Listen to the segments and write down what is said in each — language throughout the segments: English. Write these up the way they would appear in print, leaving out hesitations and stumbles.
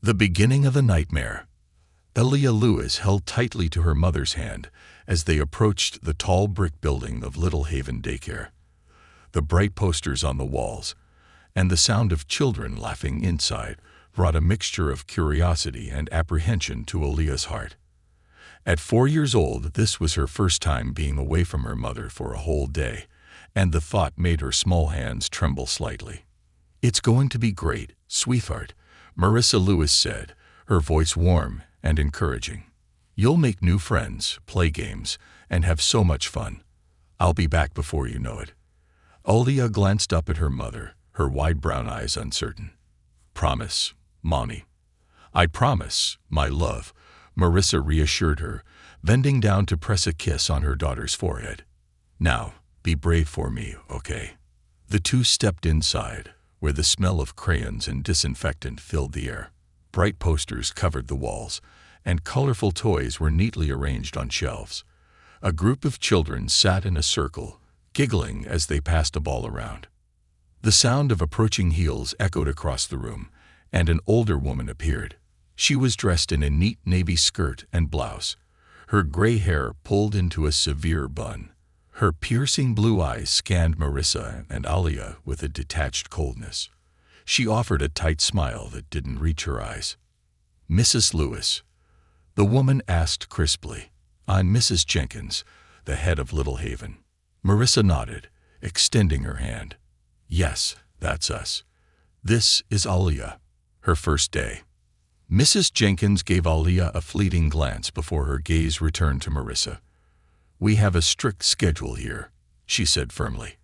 The beginning of a nightmare. Aaliyah Lewis held tightly to her mother's hand as they approached the tall brick building of Little Haven Daycare. The bright posters on the walls and the sound of children laughing inside brought a mixture of curiosity and apprehension to Aaliyah's heart. At 4 years old, this was her first time being away from her mother for a whole day, and the thought made her small hands tremble slightly. "It's going to be great, sweetheart," Marissa Lewis said, her voice warm and encouraging. "You'll make new friends, play games, and have so much fun. I'll be back before you know it." Aaliyah glanced up at her mother, her wide brown eyes uncertain. "Promise, Mommy." "I promise, my love," Marissa reassured her, bending down to press a kiss on her daughter's forehead. "Now, be brave for me, okay?" The two stepped inside, where the smell of crayons and disinfectant filled the air. Bright posters covered the walls, and colorful toys were neatly arranged on shelves. A group of children sat in a circle, giggling as they passed a ball around. The sound of approaching heels echoed across the room, and an older woman appeared. She was dressed in a neat navy skirt and blouse, her gray hair pulled into a severe bun. Her piercing blue eyes scanned Marissa and Aaliyah with a detached coldness. She offered a tight smile that didn't reach her eyes. "Mrs. Lewis?" the woman asked crisply. "I'm Mrs. Jenkins, the head of Little Haven." Marissa nodded, extending her hand. "Yes, that's us. This is Aaliyah, her first day." Mrs. Jenkins gave Aaliyah a fleeting glance before her gaze returned to Marissa. "We have a strict schedule here," she said firmly.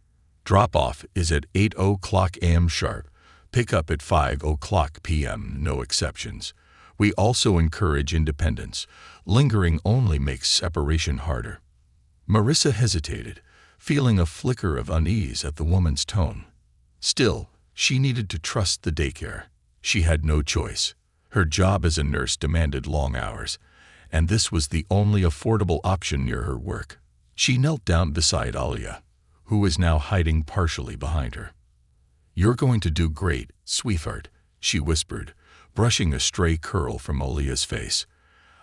"Drop-off is at 8:00 a.m. sharp, pick up at 5:00 p.m., no exceptions. We also encourage independence. Lingering only makes separation harder." Marissa hesitated, feeling a flicker of unease at the woman's tone. Still, she needed to trust the daycare. She had no choice. Her job as a nurse demanded long hours, and this was the only affordable option near her work. She knelt down beside Aaliyah, who was now hiding partially behind her. "You're going to do great, sweetheart," she whispered, brushing a stray curl from Aaliyah's face.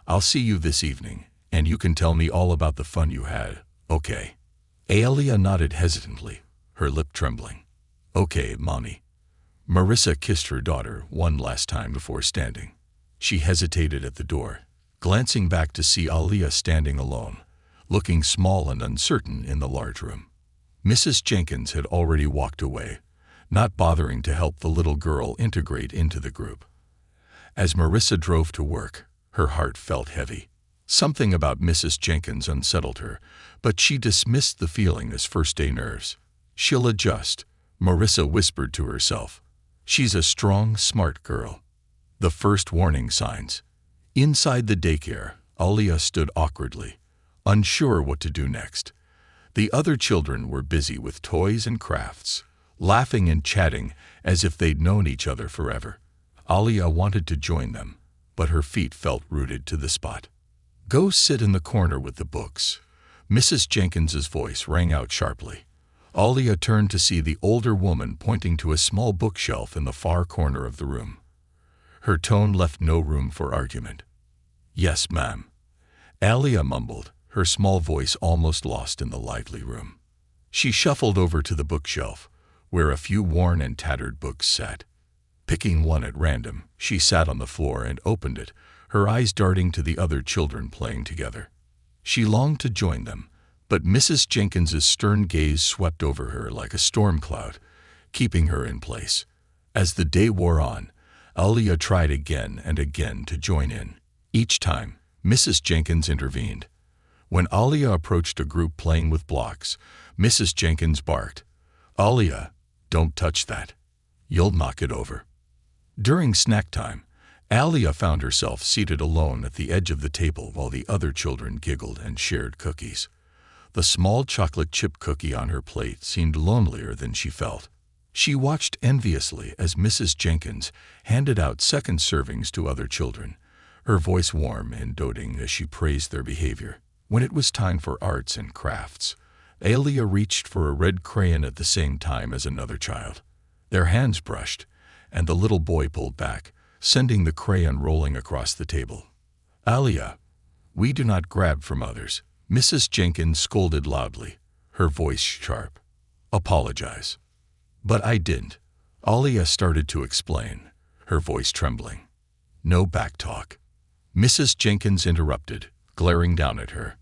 "I'll see you this evening, and you can tell me all about the fun you had, okay?" Aaliyah nodded hesitantly, her lip trembling. "Okay, Mommy." Marissa kissed her daughter one last time before standing. She hesitated at the door, glancing back to see Aaliyah standing alone, looking small and uncertain in the large room. Mrs. Jenkins had already walked away, not bothering to help the little girl integrate into the group. As Marissa drove to work, her heart felt heavy. Something about Mrs. Jenkins unsettled her, but she dismissed the feeling as first-day nerves. "She'll adjust," Marissa whispered to herself. "She's a strong, smart girl." The first warning signs. Inside the daycare, Aaliyah stood awkwardly, unsure what to do next. The other children were busy with toys and crafts, laughing and chatting as if they'd known each other forever. Aaliyah wanted to join them, but her feet felt rooted to the spot. "Go sit in the corner with the books," Mrs. Jenkins's voice rang out sharply. Aaliyah turned to see the older woman pointing to a small bookshelf in the far corner of the room. Her tone left no room for argument. "Yes, ma'am," Aaliyah mumbled, her small voice almost lost in the lively room. She shuffled over to the bookshelf, where a few worn and tattered books sat. Picking one at random, she sat on the floor and opened it, her eyes darting to the other children playing together. She longed to join them, but Mrs. Jenkins's stern gaze swept over her like a storm cloud, keeping her in place. As the day wore on, Aaliyah tried again and again to join in. Each time, Mrs. Jenkins intervened. When Aaliyah approached a group playing with blocks, Mrs. Jenkins barked, "Aaliyah, don't touch that. You'll knock it over." During snack time, Aaliyah found herself seated alone at the edge of the table while the other children giggled and shared cookies. The small chocolate chip cookie on her plate seemed lonelier than she felt. She watched enviously as Mrs. Jenkins handed out second servings to other children, her voice warm and doting as she praised their behavior. When it was time for arts and crafts, Aaliyah reached for a red crayon at the same time as another child. Their hands brushed, and the little boy pulled back, sending the crayon rolling across the table. "Alia, we do not grab from others," Mrs. Jenkins scolded loudly, her voice sharp. "Apologize." "But I didn't," Alia started to explain, her voice trembling. "No backtalk," Mrs. Jenkins interrupted, glaring down at her.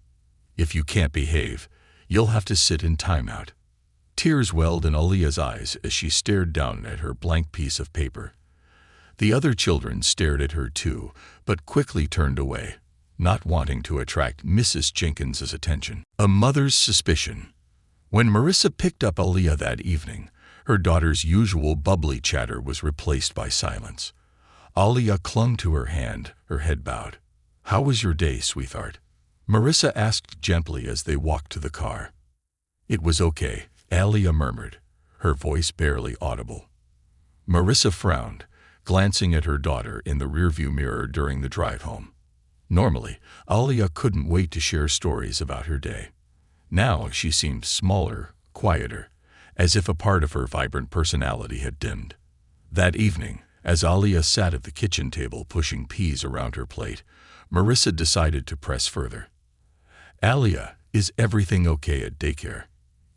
"If you can't behave, you'll have to sit in timeout." Tears welled in Alia's eyes as she stared down at her blank piece of paper. The other children stared at her too, but quickly turned away, not wanting to attract Mrs. Jenkins's attention. A mother's suspicion. When Marissa picked up Alia that evening, her daughter's usual bubbly chatter was replaced by silence. Alia clung to her hand, her head bowed. "How was your day, sweetheart?" Marissa asked gently as they walked to the car. "It was okay," Alia murmured, her voice barely audible. Marissa frowned, glancing at her daughter in the rearview mirror during the drive home. Normally, Alia couldn't wait to share stories about her day. Now she seemed smaller, quieter, as if a part of her vibrant personality had dimmed. That evening, as Alia sat at the kitchen table pushing peas around her plate, Marissa decided to press further. "Alia, is everything okay at daycare?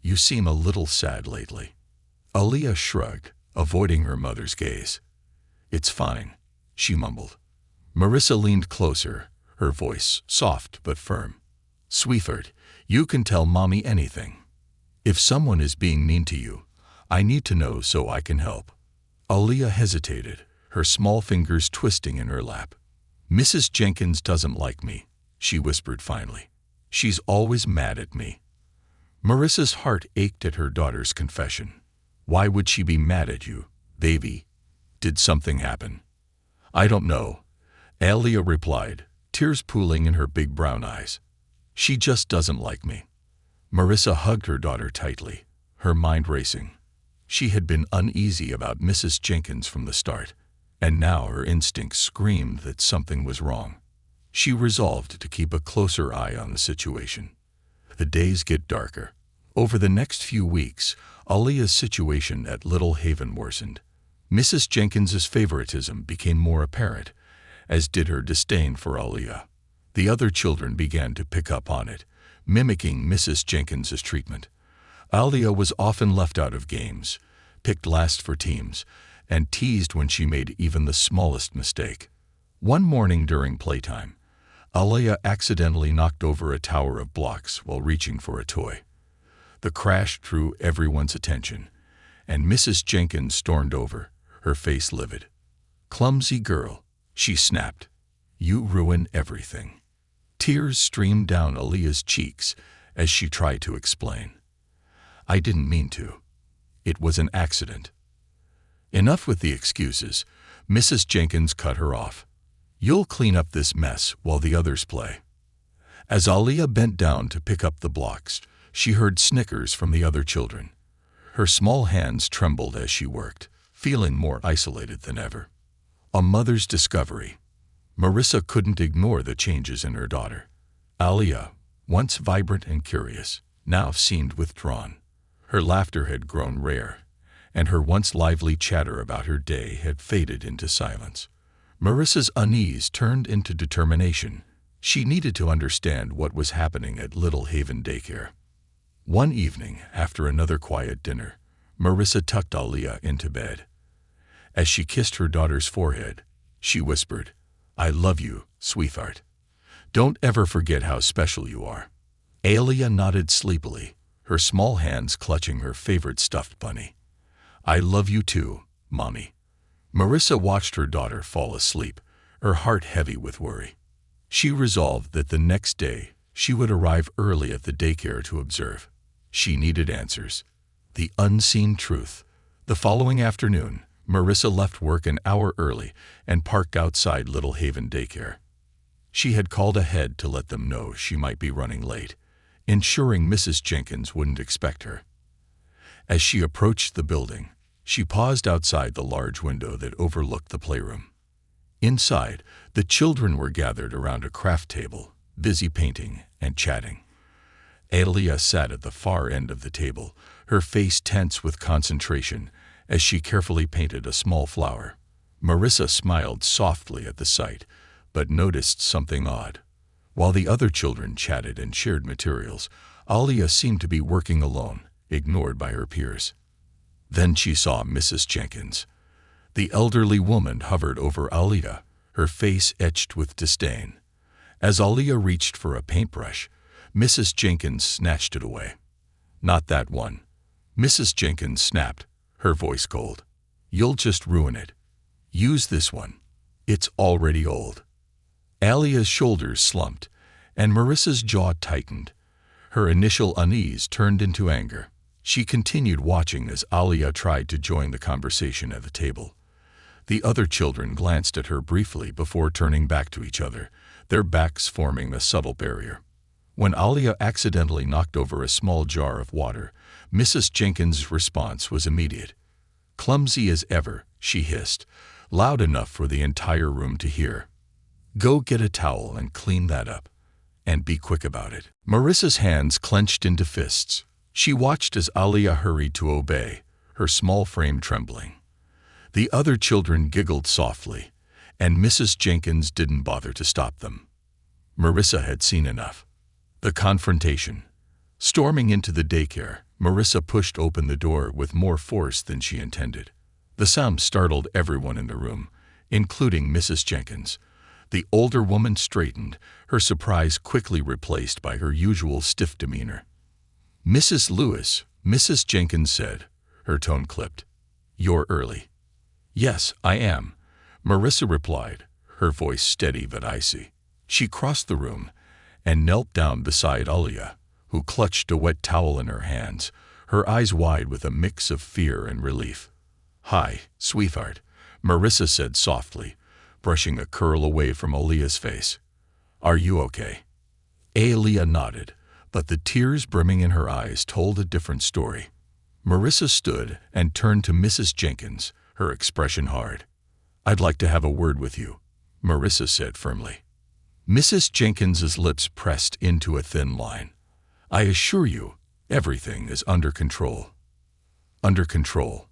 You seem a little sad lately." Alia shrugged, avoiding her mother's gaze. "It's fine," she mumbled. Marissa leaned closer, her voice soft but firm. "Sweetheart, you can tell Mommy anything. If someone is being mean to you, I need to know so I can help." Alia hesitated, her small fingers twisting in her lap. "Mrs. Jenkins doesn't like me," she whispered finally. "She's always mad at me." Marissa's heart ached at her daughter's confession. "Why would she be mad at you, baby? Did something happen?" "I don't know," Alia replied, tears pooling in her big brown eyes. "She just doesn't like me." Marissa hugged her daughter tightly, her mind racing. She had been uneasy about Mrs. Jenkins from the start, and now her instincts screamed that something was wrong. She resolved to keep a closer eye on the situation. The days get darker. Over the next few weeks, Alia's situation at Little Haven worsened. Mrs. Jenkins's favoritism became more apparent, as did her disdain for Alia. The other children began to pick up on it, mimicking Mrs. Jenkins's treatment. Alia was often left out of games, picked last for teams, and teased when she made even the smallest mistake. One morning during playtime, Alia accidentally knocked over a tower of blocks while reaching for a toy. The crash drew everyone's attention, and Mrs. Jenkins stormed over, her face livid. "Clumsy girl," she snapped. "You ruin everything." Tears streamed down Alia's cheeks as she tried to explain. "I didn't mean to. It was an accident." Enough with the excuses. Mrs. Jenkins cut her off. "You'll clean up this mess while the others play." As Alia bent down to pick up the blocks, she heard snickers from the other children. Her small hands trembled as she worked, feeling more isolated than ever. A mother's discovery. Marissa couldn't ignore the changes in her daughter. Alia, once vibrant and curious, now seemed withdrawn. Her laughter had grown rare, and her once lively chatter about her day had faded into silence. Marissa's unease turned into determination. She needed to understand what was happening at Little Haven Daycare. One evening, after another quiet dinner, Marissa tucked Alia into bed. As she kissed her daughter's forehead, she whispered, "I love you, sweetheart. Don't ever forget how special you are." Alia nodded sleepily, her small hands clutching her favorite stuffed bunny. "I love you too, Mommy." Marissa watched her daughter fall asleep, her heart heavy with worry. She resolved that the next day she would arrive early at the daycare to observe. She needed answers. The unseen truth. The following afternoon, Marissa left work an hour early and parked outside Little Haven Daycare. She had called ahead to let them know she might be running late, ensuring Mrs. Jenkins wouldn't expect her. As she approached the building, she paused outside the large window that overlooked the playroom. Inside, the children were gathered around a craft table, busy painting and chatting. Alia sat at the far end of the table, her face tense with concentration as she carefully painted a small flower. Marissa smiled softly at the sight, but noticed something odd. While the other children chatted and shared materials, Alia seemed to be working alone, ignored by her peers. Then she saw Mrs. Jenkins. The elderly woman hovered over Alia, her face etched with disdain. As Alia reached for a paintbrush, Mrs. Jenkins snatched it away. "Not that one," Mrs. Jenkins snapped, her voice cold. "You'll just ruin it. Use this one. It's already old." Alia's shoulders slumped, and Marissa's jaw tightened. Her initial unease turned into anger. She continued watching as Alia tried to join the conversation at the table. The other children glanced at her briefly before turning back to each other, their backs forming a subtle barrier. When Alia accidentally knocked over a small jar of water, Mrs. Jenkins' response was immediate. "Clumsy as ever," she hissed, loud enough for the entire room to hear. "Go get a towel and clean that up. And be quick about it." Marissa's hands clenched into fists. She watched as Alia hurried to obey, her small frame trembling. The other children giggled softly, and Mrs. Jenkins didn't bother to stop them. Marissa had seen enough. The confrontation. Storming into the daycare, Marissa pushed open the door with more force than she intended. The sound startled everyone in the room, including Mrs. Jenkins. The older woman straightened, her surprise quickly replaced by her usual stiff demeanor. "Mrs. Lewis," Mrs. Jenkins said, her tone clipped. "You're early." "Yes, I am," Marissa replied, her voice steady but icy. She crossed the room and knelt down beside Alia, who clutched a wet towel in her hands, her eyes wide with a mix of fear and relief. "Hi, sweetheart," Marissa said softly, brushing a curl away from Alia's face. "Are you okay?" Alia nodded, but the tears brimming in her eyes told a different story. Marissa stood and turned to Mrs. Jenkins, her expression hard. "I'd like to have a word with you," Marissa said firmly. Mrs. Jenkins's lips pressed into a thin line. "I assure you, everything is under control." "Under control,"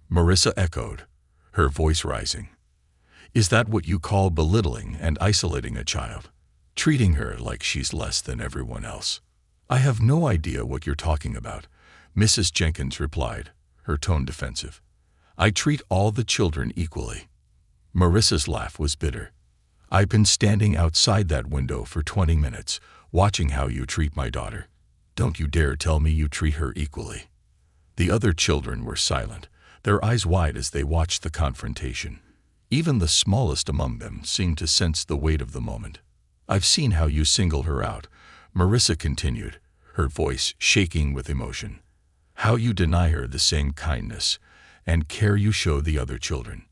Marissa echoed, her voice rising. "Is that what you call belittling and isolating a child? Treating her like she's less than everyone else?" "I have no idea what you're talking about," Mrs. Jenkins replied, her tone defensive. "I treat all the children equally." Marissa's laugh was bitter. "I've been standing outside that window for 20 minutes, watching how you treat my daughter. Don't you dare tell me you treat her equally." The other children were silent, their eyes wide as they watched the confrontation. Even the smallest among them seemed to sense the weight of the moment. "I've seen how you single her out," Marissa continued, her voice shaking with emotion. "How you deny her the same kindness and care you show the other children.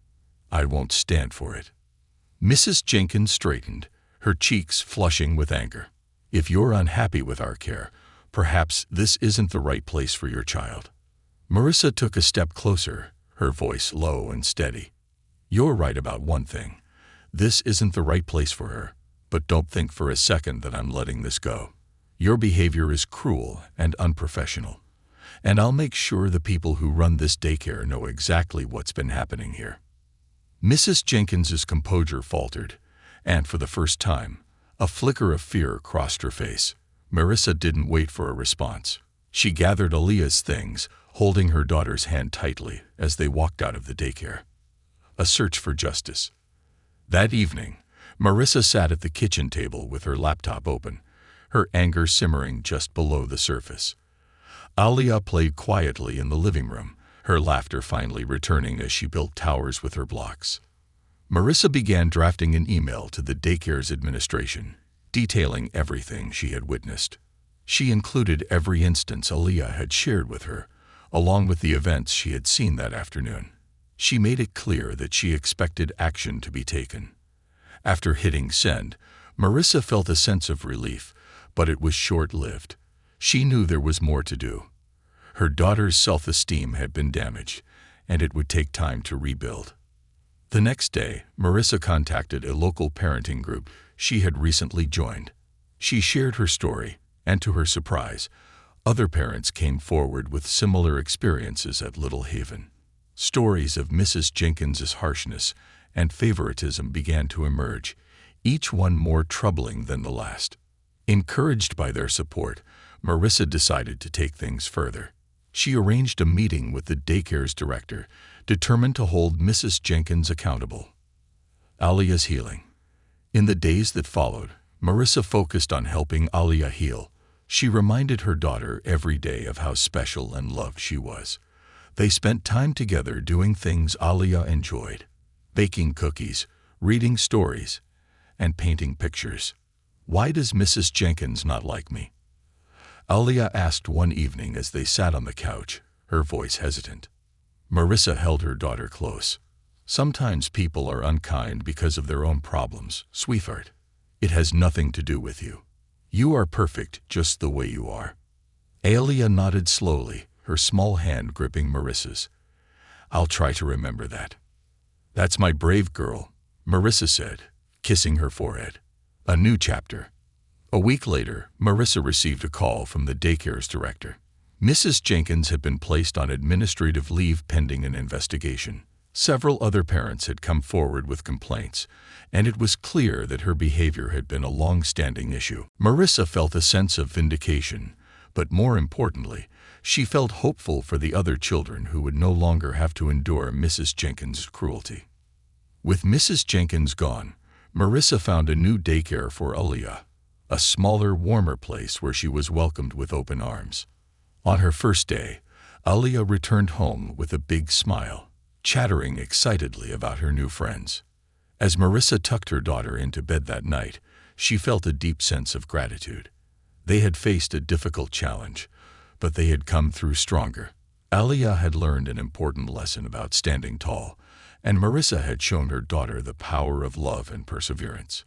I won't stand for it." Mrs. Jenkins straightened, her cheeks flushing with anger. "If you're unhappy with our care, perhaps this isn't the right place for your child." Marissa took a step closer, her voice low and steady. "You're right about one thing. This isn't the right place for her, but don't think for a second that I'm letting this go. Your behavior is cruel and unprofessional, and I'll make sure the people who run this daycare know exactly what's been happening here." Mrs. Jenkins's composure faltered, and for the first time, a flicker of fear crossed her face. Marissa didn't wait for a response. She gathered Alia's things, holding her daughter's hand tightly as they walked out of the daycare. A search for justice. That evening, Marissa sat at the kitchen table with her laptop open, her anger simmering just below the surface. Alia played quietly in the living room, her laughter finally returning as she built towers with her blocks. Marissa began drafting an email to the daycare's administration, detailing everything she had witnessed. She included every instance Alia had shared with her, along with the events she had seen that afternoon. She made it clear that she expected action to be taken. After hitting send, Marissa felt a sense of relief, but it was short-lived. She knew there was more to do. Her daughter's self-esteem had been damaged, and it would take time to rebuild. The next day, Marissa contacted a local parenting group she had recently joined. She shared her story, and to her surprise, other parents came forward with similar experiences at Little Haven. Stories of Mrs. Jenkins's harshness and favoritism began to emerge, each one more troubling than the last. Encouraged by their support, Marissa decided to take things further. She arranged a meeting with the daycare's director, determined to hold Mrs. Jenkins accountable. Alia's healing. In the days that followed, Marissa focused on helping Alia heal. She reminded her daughter every day of how special and loved she was. They spent time together doing things Alia enjoyed: baking cookies, reading stories, and painting pictures. "Why does Mrs. Jenkins not like me?" Alia asked one evening as they sat on the couch, her voice hesitant. Marissa held her daughter close. "Sometimes people are unkind because of their own problems, sweetheart. It has nothing to do with you. You are perfect just the way you are." Alia nodded slowly, her small hand gripping Marissa's. "I'll try to remember that." "That's my brave girl," Marissa said, kissing her forehead. A new chapter. A week later, Marissa received a call from the daycare's director. Mrs. Jenkins had been placed on administrative leave pending an investigation. Several other parents had come forward with complaints, and it was clear that her behavior had been a long-standing issue. Marissa felt a sense of vindication, but more importantly, she felt hopeful for the other children who would no longer have to endure Mrs. Jenkins' cruelty. With Mrs. Jenkins gone, Marissa found a new daycare for Alia, a smaller, warmer place where she was welcomed with open arms. On her first day, Alia returned home with a big smile, chattering excitedly about her new friends. As Marissa tucked her daughter into bed that night, she felt a deep sense of gratitude. They had faced a difficult challenge, but they had come through stronger. Alia had learned an important lesson about standing tall, and Marissa had shown her daughter the power of love and perseverance.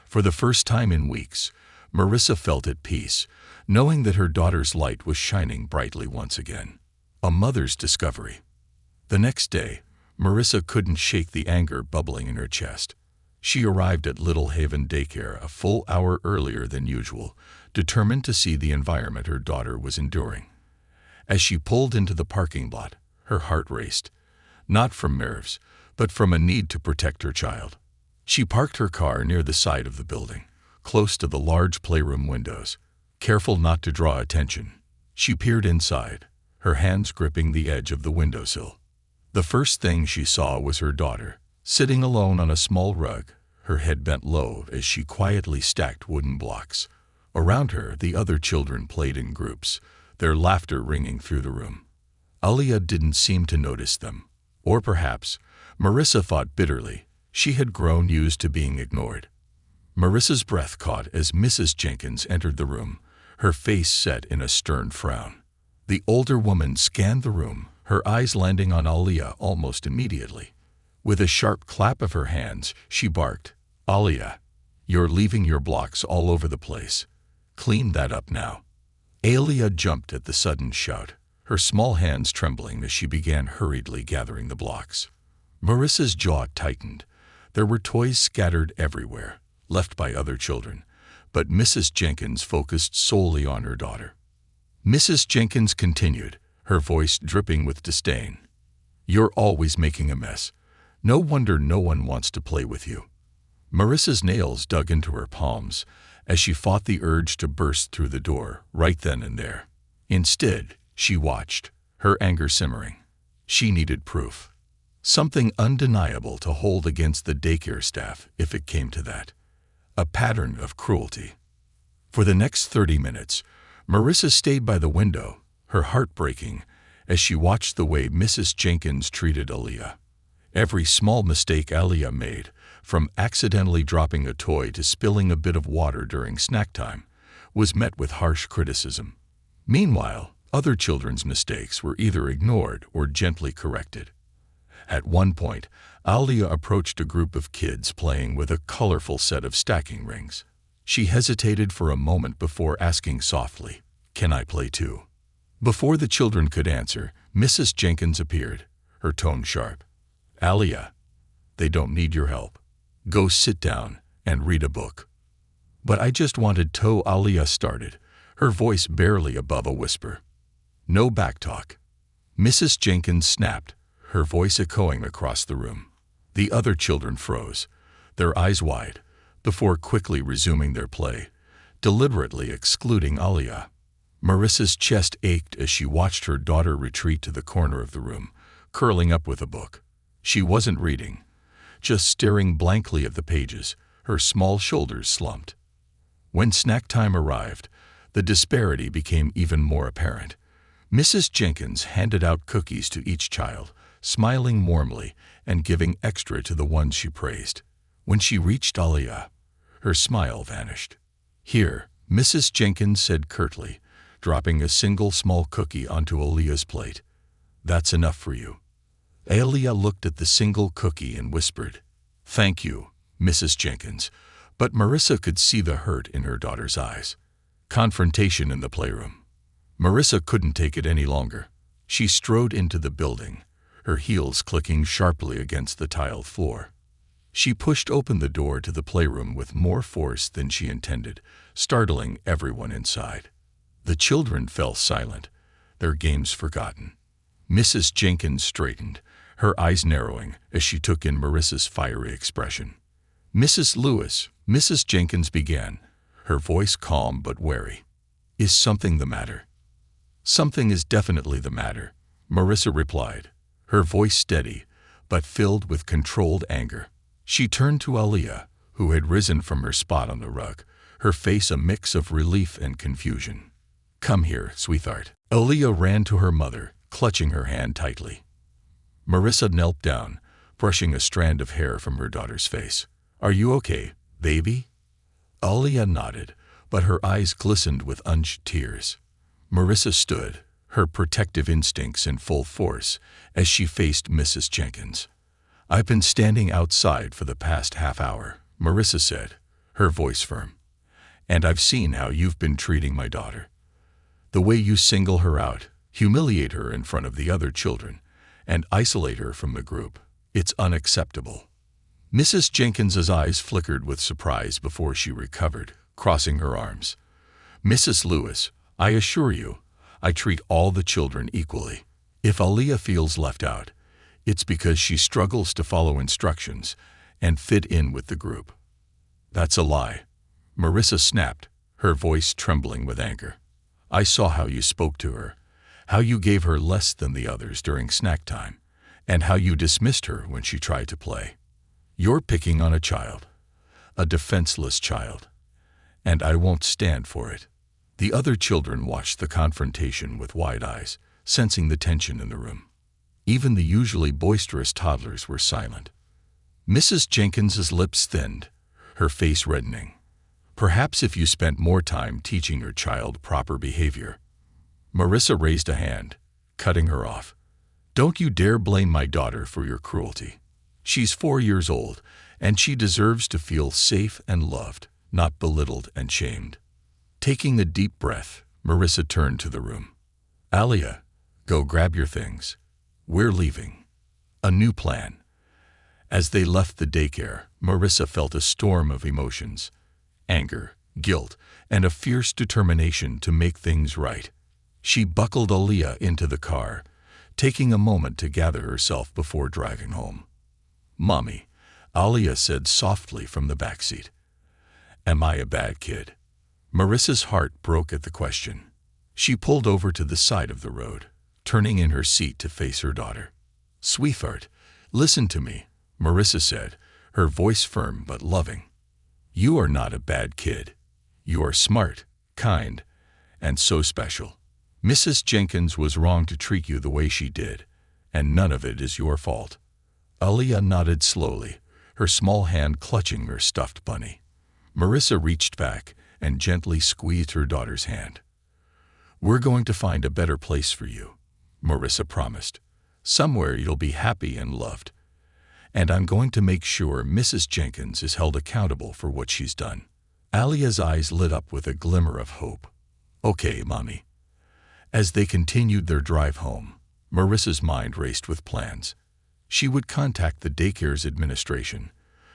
For the first time in weeks, Marissa felt at peace, knowing that her daughter's light was shining brightly once again. A mother's discovery. The next day, Marissa couldn't shake the anger bubbling in her chest. She arrived at Little Haven Daycare a full hour earlier than usual, determined to see the environment her daughter was enduring. As she pulled into the parking lot, her heart raced, not from nerves, but from a need to protect her child. She parked her car near the side of the building, close to the large playroom windows. Careful not to draw attention, she peered inside, her hands gripping the edge of the windowsill. The first thing she saw was her daughter, sitting alone on a small rug, her head bent low as she quietly stacked wooden blocks. Around her, the other children played in groups, their laughter ringing through the room. Alia didn't seem to notice them. Or perhaps, Marissa thought bitterly, she had grown used to being ignored. Marissa's breath caught as Mrs. Jenkins entered the room, her face set in a stern frown. The older woman scanned the room, her eyes landing on Alia almost immediately. With a sharp clap of her hands, she barked, "Alia, you're leaving your blocks all over the place. Clean that up now." Alia jumped at the sudden shout, her small hands trembling as she began hurriedly gathering the blocks. Marissa's jaw tightened. There were toys scattered everywhere, left by other children, but Mrs. Jenkins focused solely on her daughter. Mrs. Jenkins continued, her voice dripping with disdain. "You're always making a mess. No wonder no one wants to play with you." Marissa's nails dug into her palms as she fought the urge to burst through the door right then and there. Instead, she watched, her anger simmering. She needed proof. Something undeniable to hold against the daycare staff if it came to that. A pattern of cruelty. For the next 30 minutes, Marissa stayed by the window, her heart breaking, as she watched the way Mrs. Jenkins treated Alia. Every small mistake Alia made, from accidentally dropping a toy to spilling a bit of water during snack time, was met with harsh criticism. Meanwhile, other children's mistakes were either ignored or gently corrected. At one point, Alia approached a group of kids playing with a colorful set of stacking rings. She hesitated for a moment before asking softly, "Can I play too?" Before the children could answer, Mrs. Jenkins appeared, her tone sharp. "Alia, they don't need your help. Go sit down and read a book." "But I just wanted to," Alia started, her voice barely above a whisper. "No backtalk," Mrs. Jenkins snapped, her voice echoing across the room. The other children froze, their eyes wide, before quickly resuming their play, deliberately excluding Aliyah. Marissa's chest ached as she watched her daughter retreat to the corner of the room, curling up with a book. She wasn't reading, just staring blankly at the pages, her small shoulders slumped. When snack time arrived, the disparity became even more apparent. Mrs. Jenkins handed out cookies to each child, smiling warmly and giving extra to the ones she praised. When she reached Aliyah, her smile vanished. "Here," Mrs. Jenkins said curtly, dropping a single small cookie onto Aliyah's plate. "That's enough for you." Aliyah looked at the single cookie and whispered, "Thank you, Mrs. Jenkins," but Marissa could see the hurt in her daughter's eyes. Confrontation in the playroom. Marissa couldn't take it any longer. She strode into the building, her heels clicking sharply against the tiled floor. She pushed open the door to the playroom with more force than she intended, startling everyone inside. The children fell silent, their games forgotten. Mrs. Jenkins straightened, her eyes narrowing as she took in Marissa's fiery expression. "Mrs. Lewis," Mrs. Jenkins began, her voice calm but wary. "Is something the matter?" "Something is definitely the matter," Marissa replied, her voice steady but filled with controlled anger. She turned to Aliyah, who had risen from her spot on the rug, her face a mix of relief and confusion. "Come here, sweetheart." Aliyah ran to her mother, clutching her hand tightly. Marissa knelt down, brushing a strand of hair from her daughter's face. "Are you okay, baby?" Aliyah nodded, but her eyes glistened with unshed tears. Marissa stood, her protective instincts in full force, as she faced Mrs. Jenkins. "I've been standing outside for the past half hour," Marissa said, her voice firm. "And I've seen how you've been treating my daughter. The way you single her out, humiliate her in front of the other children, and isolate her from the group. It's unacceptable." Mrs. Jenkins's eyes flickered with surprise before she recovered, crossing her arms. "Mrs. Lewis, I assure you, I treat all the children equally. If Aliyah feels left out, it's because she struggles to follow instructions and fit in with the group." "That's a lie," Marissa snapped, her voice trembling with anger. "I saw how you spoke to her, how you gave her less than the others during snack time, and how you dismissed her when she tried to play. You're picking on a child, a defenseless child, and I won't stand for it." The other children watched the confrontation with wide eyes, sensing the tension in the room. Even the usually boisterous toddlers were silent. Mrs. Jenkins's lips thinned, her face reddening. "Perhaps if you spent more time teaching your child proper behavior." Marissa raised a hand, cutting her off. "Don't you dare blame my daughter for your cruelty. She's 4 years old, and she deserves to feel safe and loved, not belittled and shamed." Taking a deep breath, Marissa turned to the room. "Aliyah, go grab your things. We're leaving." A new plan. As they left the daycare, Marissa felt a storm of emotions: anger, guilt, and a fierce determination to make things right. She buckled Aliyah into the car, taking a moment to gather herself before driving home. "Mommy," Aliyah said softly from the backseat. "Am I a bad kid?" Marissa's heart broke at the question. She pulled over to the side of the road, turning in her seat to face her daughter. "Sweetheart, listen to me," Marissa said, her voice firm but loving. "You are not a bad kid. You are smart, kind, and so special. Mrs. Jenkins was wrong to treat you the way she did, and none of it is your fault." Aliyah nodded slowly, her small hand clutching her stuffed bunny. Marissa reached back and gently squeezed her daughter's hand. "We're going to find a better place for you," Marissa promised. "Somewhere you'll be happy and loved. And I'm going to make sure Mrs. Jenkins is held accountable for what she's done." Aliyah's eyes lit up with a glimmer of hope. "Okay, Mommy." As they continued their drive home, Marissa's mind raced with plans. She would contact the daycare's administration,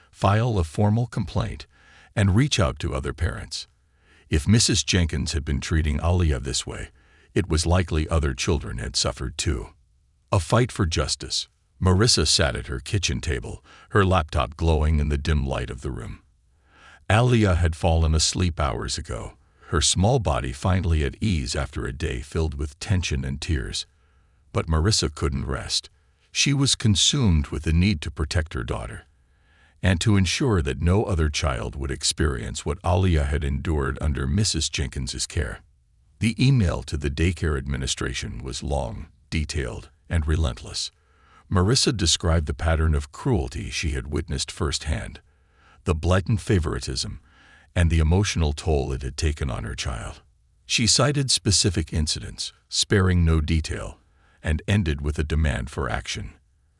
file a formal complaint, and reach out to other parents. If Mrs. Jenkins had been treating Aliyah this way, it was likely other children had suffered too. A fight for justice, Marissa sat at her kitchen table, her laptop glowing in the dim light of the room. Aliyah had fallen asleep hours ago, her small body finally at ease after a day filled with tension and tears. But Marissa couldn't rest. She was consumed with the need to protect her daughter, and to ensure that no other child would experience what Aliyah had endured under Mrs. Jenkins's care. The email to the daycare administration was long, detailed, and relentless. Marissa described the pattern of cruelty she had witnessed firsthand, the blatant favoritism, and the emotional toll it had taken on her child. She cited specific incidents, sparing no detail, and ended with a demand for action.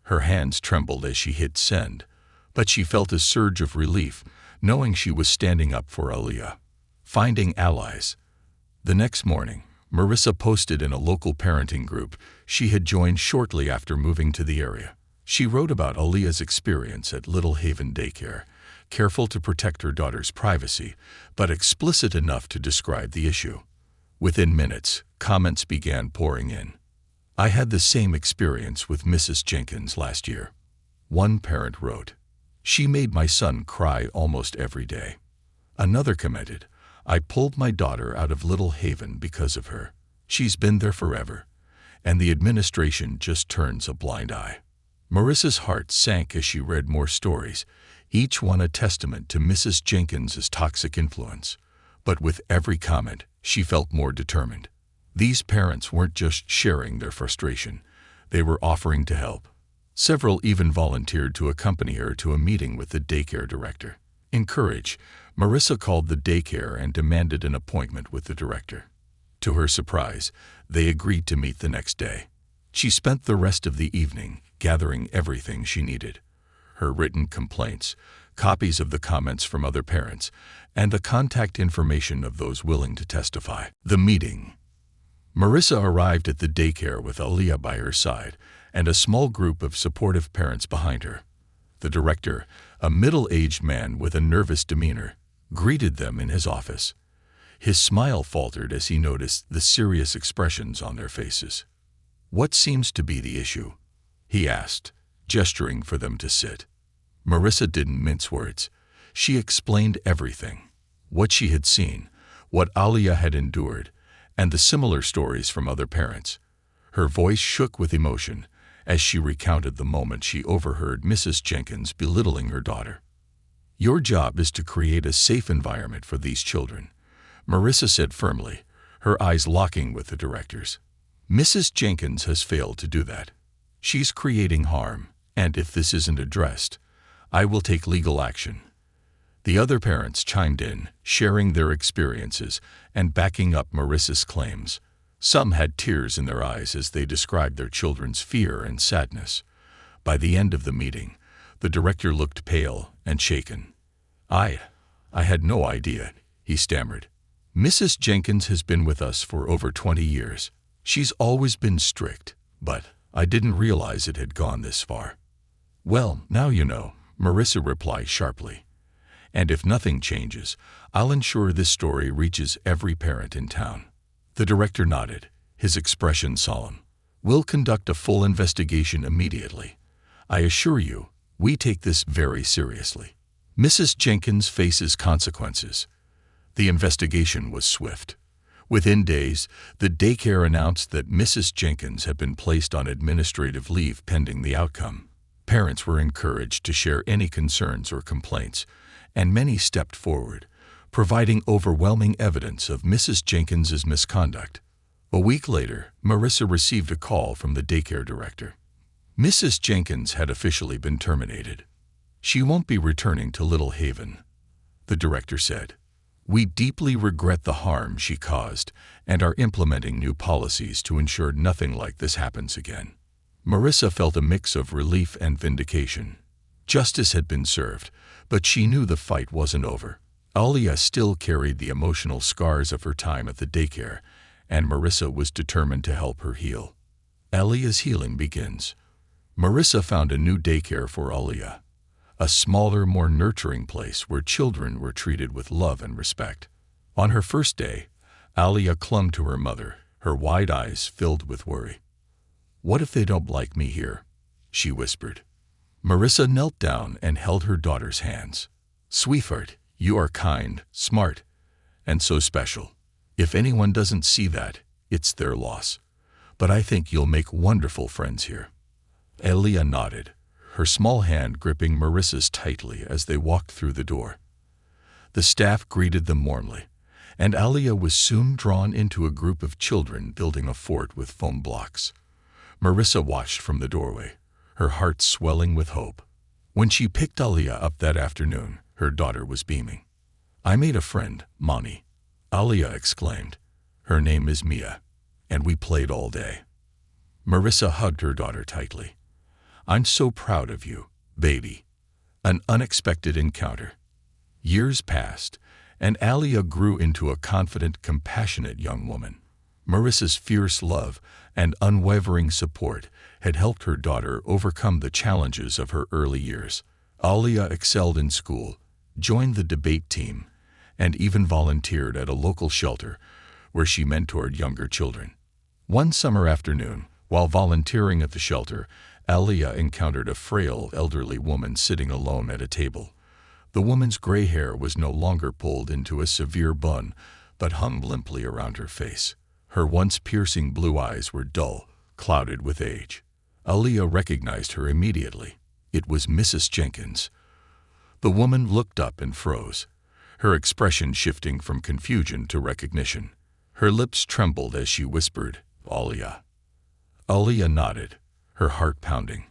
Her hands trembled as she hit send, but she felt a surge of relief, knowing she was standing up for Aliyah. Finding allies. The next morning, Marissa posted in a local parenting group she had joined shortly after moving to the area. She wrote about Aliyah's experience at Little Haven Daycare, careful to protect her daughter's privacy, but explicit enough to describe the issue. Within minutes, comments began pouring in. "I had the same experience with Mrs. Jenkins last year." One parent wrote, "She made my son cry almost every day." Another commented, "I pulled my daughter out of Little Haven because of her. She's been there forever, and the administration just turns a blind eye." Marissa's heart sank as she read more stories, each one a testament to Mrs. Jenkins's toxic influence. But with every comment, she felt more determined. These parents weren't just sharing their frustration, they were offering to help. Several even volunteered to accompany her to a meeting with the daycare director. Encouraged, Marissa called the daycare and demanded an appointment with the director. To her surprise, they agreed to meet the next day. She spent the rest of the evening gathering everything she needed: her written complaints, copies of the comments from other parents, and the contact information of those willing to testify. The meeting. Marissa arrived at the daycare with Aliyah by her side and a small group of supportive parents behind her. The director, a middle-aged man with a nervous demeanor, greeted them in his office. His smile faltered as he noticed the serious expressions on their faces. "What seems to be the issue?" he asked, gesturing for them to sit. Marissa didn't mince words. She explained everything: what she had seen, what Aliyah had endured, and the similar stories from other parents. Her voice shook with emotion as she recounted the moment she overheard Mrs. Jenkins belittling her daughter. "Your job is to create a safe environment for these children," Marissa said firmly, her eyes locking with the director's. "Mrs. Jenkins has failed to do that. She's creating harm, and if this isn't addressed, I will take legal action." The other parents chimed in, sharing their experiences and backing up Marissa's claims. Some had tears in their eyes as they described their children's fear and sadness. By the end of the meeting, the director looked pale and shaken. I had no idea," he stammered. "Mrs. Jenkins has been with us for over 20 years. She's always been strict, but I didn't realize it had gone this far." "Well, now you know," Marissa replied sharply. "And if nothing changes, I'll ensure this story reaches every parent in town." The director nodded, his expression solemn. "We'll conduct a full investigation immediately. I assure you, we take this very seriously. Mrs. Jenkins faces consequences." The investigation was swift. Within days, the daycare announced that Mrs. Jenkins had been placed on administrative leave pending the outcome. Parents were encouraged to share any concerns or complaints, and many stepped forward, providing overwhelming evidence of Mrs. Jenkins's misconduct. A week later, Marissa received a call from the daycare director. Mrs. Jenkins had officially been terminated. "She won't be returning to Little Haven," the director said. "We deeply regret the harm she caused and are implementing new policies to ensure nothing like this happens again." Marissa felt a mix of relief and vindication. Justice had been served, but she knew the fight wasn't over. Aliyah still carried the emotional scars of her time at the daycare, and Marissa was determined to help her heal. Aliyah's healing begins. Marissa found a new daycare for Aliyah, a smaller, more nurturing place where children were treated with love and respect. On her first day, Aliyah clung to her mother, her wide eyes filled with worry. "What if they don't like me here?" she whispered. Marissa knelt down and held her daughter's hands. "Sweetheart, you are kind, smart, and so special. If anyone doesn't see that, it's their loss. But I think you'll make wonderful friends here." Aaliyah nodded, her small hand gripping Marissa's tightly as they walked through the door. The staff greeted them warmly, and Aaliyah was soon drawn into a group of children building a fort with foam blocks. Marissa watched from the doorway, her heart swelling with hope. When she picked Aaliyah up that afternoon, her daughter was beaming. "I made a friend, Mommy," Aaliyah exclaimed. "Her name is Mia, and we played all day." Marissa hugged her daughter tightly. "I'm so proud of you, baby." An unexpected encounter. Years passed, and Aaliyah grew into a confident, compassionate young woman. Marissa's fierce love and unwavering support had helped her daughter overcome the challenges of her early years. Aaliyah excelled in school, joined the debate team, and even volunteered at a local shelter where she mentored younger children. One summer afternoon, while volunteering at the shelter, Aaliyah encountered a frail, elderly woman sitting alone at a table. The woman's gray hair was no longer pulled into a severe bun, but hung limply around her face. Her once piercing blue eyes were dull, clouded with age. Aaliyah recognized her immediately. It was Mrs. Jenkins. The woman looked up and froze, her expression shifting from confusion to recognition. Her lips trembled as she whispered, "Aaliyah." Aaliyah nodded, her heart pounding.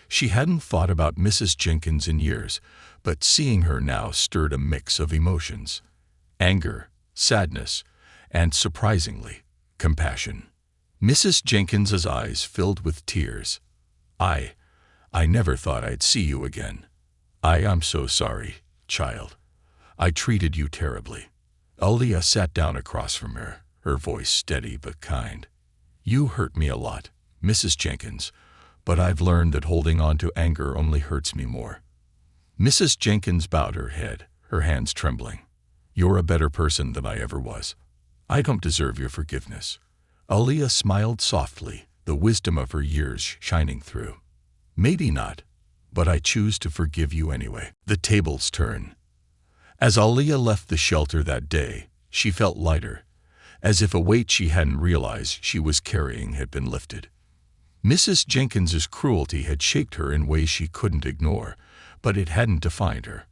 She hadn't thought about Mrs. Jenkins in years, but seeing her now stirred a mix of emotions: anger, sadness, and, surprisingly, compassion. Mrs. Jenkins's eyes filled with tears. I never thought I'd see you again. I'm so sorry, child. I treated you terribly." Aaliyah sat down across from her, her voice steady but kind. "You hurt me a lot, Mrs. Jenkins, but I've learned that holding on to anger only hurts me more." Mrs. Jenkins bowed her head, her hands trembling. "You're a better person than I ever was. I don't deserve your forgiveness." Aaliyah smiled softly, the wisdom of her years shining through. "Maybe not, but I choose to forgive you anyway." The tables turned. As Aaliyah left the shelter that day, she felt lighter, as if a weight she hadn't realized she was carrying had been lifted. Mrs. Jenkins's cruelty had shaped her in ways she couldn't ignore, but it hadn't defined her.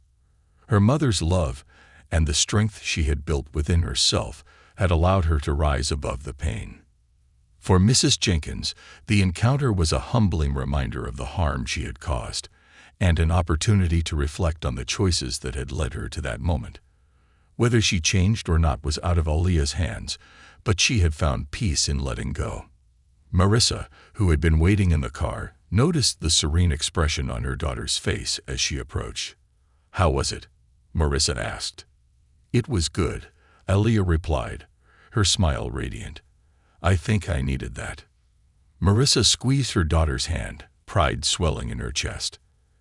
Her mother's love and the strength she had built within herself had allowed her to rise above the pain. For Mrs. Jenkins, the encounter was a humbling reminder of the harm she had caused, and an opportunity to reflect on the choices that had led her to that moment. Whether she changed or not was out of Aaliyah's hands, but she had found peace in letting go. Marissa, who had been waiting in the car, noticed the serene expression on her daughter's face as she approached. "How was it?" Marissa asked. "It was good," Aaliyah replied, her smile radiant. "I think I needed that." Marissa squeezed her daughter's hand, pride swelling in her chest.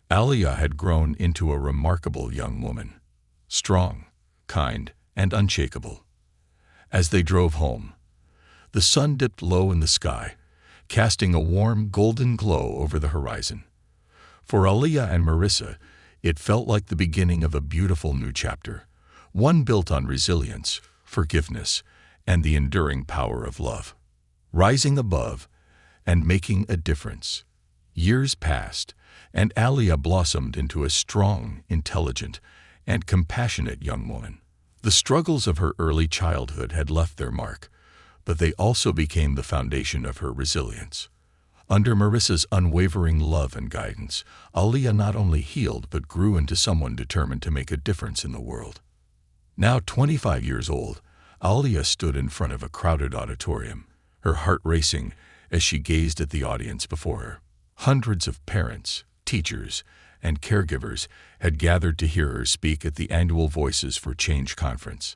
Aaliyah had grown into a remarkable young woman, strong, kind, and unshakable. As they drove home, the sun dipped low in the sky, casting a warm golden glow over the horizon. For Aaliyah and Marissa, it felt like the beginning of a beautiful new chapter, one built on resilience, forgiveness, and the enduring power of love. Rising above and making a difference. Years passed, and Aaliyah blossomed into a strong, intelligent, and compassionate young woman. The struggles of her early childhood had left their mark, but they also became the foundation of her resilience. Under Marissa's unwavering love and guidance, Aaliyah not only healed but grew into someone determined to make a difference in the world. Now 25 years old, Aaliyah stood in front of a crowded auditorium, her heart racing as she gazed at the audience before her. Hundreds of parents, teachers, and caregivers had gathered to hear her speak at the annual Voices for Change conference.